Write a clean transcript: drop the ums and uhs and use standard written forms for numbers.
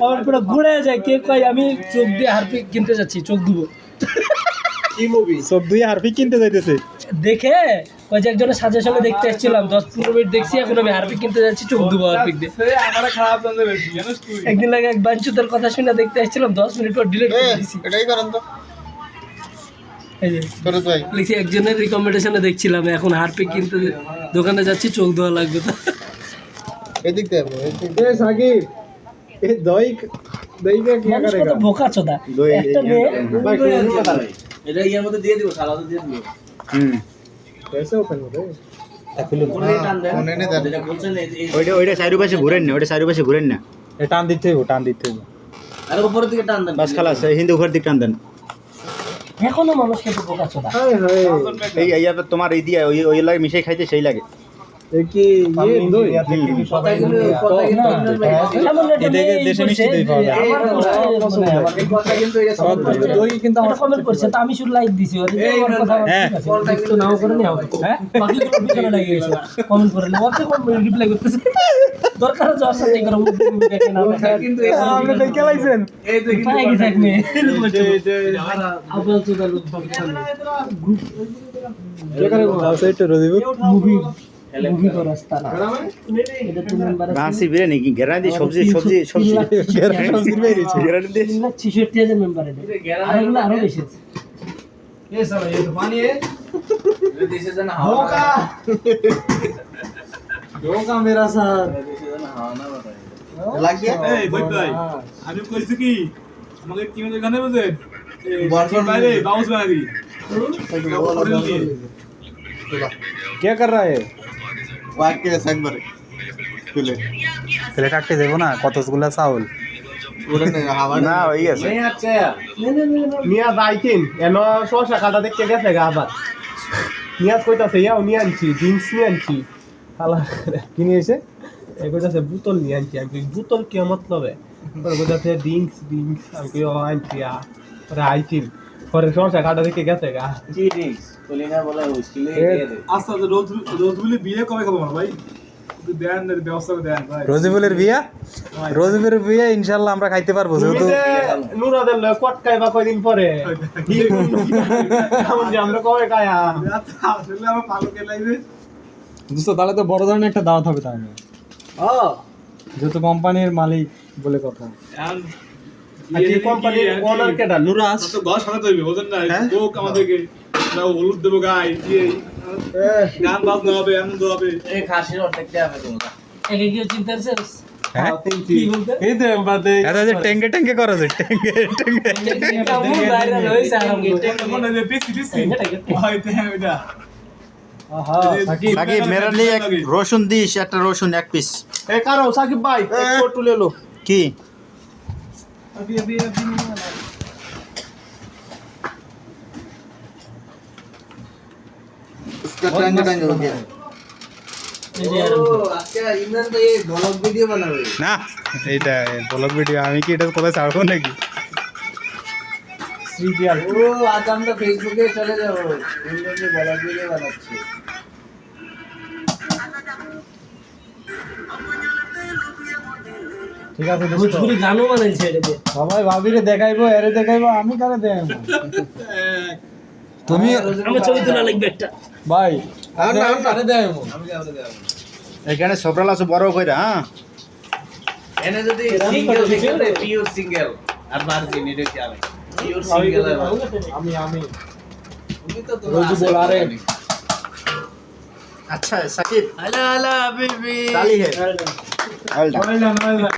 আমার পুরো ঘুরে যায় কে কয় আমি চোখ দিয়ে হারপিক কিনতে যাচ্ছি চোখ দুবো কি মুভি? সব দুই হারপিক কিনতে যাইতেছে। দেখে ওই যে একজনের সাজেশনে দেখতে এসেছিলাম 10-15 মিনিট দেখছি এখন আমি হারপিক কিনতে যাচ্ছি চোখ দুবো হারপিক দিয়ে আমার খারাপ জানতে বেশি জানিস তুই। একদিন লাগে এক বাঞ্চুতের কথা শুনে দেখতে এসেছিলাম 10 মিনিট পর ডিলিট করে দিয়েছি এটাই করেন তো এই যে করে ভাই লিখি একজনের রিকমেন্ডেশনে দেখছিলাম এখন হারপিক কিনতে দোকানে যাচ্ছি চোখ ধোয়া লাগবে তো এদিক দিয়ে এদিক এ সাকিব এ দই দই কা কি মানুষ করেগা? কত বোকা চোদা দই একটা মেয়ে ভাই এটা ইয়ার মধ্যে দিয়ে দিব, সালাদে দিয়ে দিব। कैसे ओपन होता है? কোনে টান দেন। কোনে নে দেন। যেটা বলছেন এই ওইটা ওইটা চারিপাশে ঘুরেন না, ওইটা চারিপাশে ঘুরেন না। ये टान दीते हो टान दीते हो আর উপরের দিকে টান দেন। বাস খালাস, এই হিন্দু ঘর দিক টান দেন। এখনো মানুষ কত বোকা চোদা हाय हाय এই ইয়াবে তোমার এই দিয়া ওই ওই লাগে মিশাই খাইতে সেই লাগে। ये কি ये দই কথাগুলো সামান্য একটা এদিকে মেয়ে দেশে মিষ্টি বলছে দই পাওয়া যায়। যে আমার পছন্দ হয়। এই কথা কিন্তু এটা সব দই কিন্তু একটা কমেন্ট করছে তা আমি শুধু লাইক দিছি ওর যে আমার কথা হ্যাঁ। ঠিক আছে লাইক তো নাও করে নিও হ্যাঁ বাকিগুলো পিছনে লাগিয়ে গেছে কমেন্ট করে নাও ওকে কোন রিপ্লাই করতেছে দরকার আছে ওর সাথে করো মুভি দেখে না কিন্তু আপনি দেখে লাইছেন এই তো কিন্তু পাই গেছে এক মেয়ে আবল চোদা লোক क्या करेगा outside to review movie movie তো রাস্তা না এটা তো মেম্বার রাঁচি বিরিয়ানি কি ঘেরা দিয়ে সবজি সবজি সবজি সবজি বেরিয়েছে ঘেরা দিয়ে 66,000 মেম্বার এটা আর এগুলো আরো বেশি আছে ये सब ये तो पानी है ये देशे जना हवा का होगा मेरा साथ देशे जना हवा ना बताए লাগ গিয়া এই বই ভাই আমি কইছি কি আমাকে কি মনে গানে বুঝে বর্ষণ বাইরে বাউন্স বানা দি क्या कर रहा है ওয়াক কে একবারে তুলে पहले काटते देबो ना কতগুলা চাউল ওরে নে হাওয়া না ওই আছে। नहीं अच्छा है নিয়া যাইতেন এন শশা কাটা দেখতে গেছে গা আবার নিয়াজ কইতাছে ইয়াও নিয়ে আনছি ড্রিঙ্কস নিয়ে আনছি হালা কি নিয়েছে এ কইতাছে বোতল নিয়ে আনছি আমি কই, বোতল কি মতলব পরে কইতাছে ড্রিঙ্কস ড্রিঙ্কস আমি কই ও আনছি পরে আইছিল পরে শশা কাটা দেখতে গেছে গা जी ड्रिंक्स कोलिना बोला उसके लिए दे दे আচ্ছা রোজ রোজ বলে বিয়ে কবে খাবো না ভাই একটু দেন না ব্যবস্থা করে দেন ভাই রোজিবুলের বিয়া রোজিবুলের বিয়া ইনশাআল্লাহ আমরা খাইতে পারবো যেহেতু নুরাদের লয় কটকাই বা কয়দিন পরে কেমন যে আমরা কবে কায়া আসলে আমার ভালো কে লাগবে দোস্ত তাহলে তো বড় ধরনের একটা দাওয়াত হবে তাহলে যেহেতু কোম্পানির মালিক বলে কথা আর কি কোম্পানির ওনার কেডা নুরাজ তো ঘর সাজাতে হইবে বুঝেন না লোক আমাদেরকে না হলুদ দেবো গাই দিয়ে গান বাজনা হবে আনন্দ হবে ए खासी और देखते हैं तुमरा একে কি চিন্তা আছে হ্যাঁ কি বলতে এই তো বাদে এটা যে টেঙ্গে টেঙ্গে করা যায় টেঙ্গে টেঙ্গে এটা মুভ ভাইরাল হইছে মনে যে পিসি পিসি হয়তো এটা সাকিব মেরা লিয়ে এক রসুন দিস, একটা রসুন এক পিস। এ কারো সাকিব ভাই এক ফটো ले लो কি इसका टंग टंग हो गया ओ अच्छा इमरान तो ये ब्लॉग वीडियो बनावे না এইটা ব্লগ ভিডিও আমি কি এটা কোথায় ছাড়বো নাকি ओ आज हम तो फेसबुक पे चले जाओ इमरान ने ब्लॉग वीडियो बनाচ্ছে ঠিক আছে দোস্ত ভোজপুরি গানও বানাইছে এটাতে সবাই ভাবিরে দেখাইবো এরে দেখাইবো আমি কারে দেব তুমি আমি ছবি তোলা লাগবে একটা ভাই আর না কারে দেব এখানে সবরাল আছে বড় কইরা। হ্যাঁ এনে যদি সিঙ্গেল দেখতে পিওর সিঙ্গেল আর মার্জিন এটা কি হবে পিওর সিঙ্গেল আমি তুমি তো রোজু বল আরে আচ্ছা সাকিব হ্যালো হ্যালো হাবিবি তালি হে। আলদা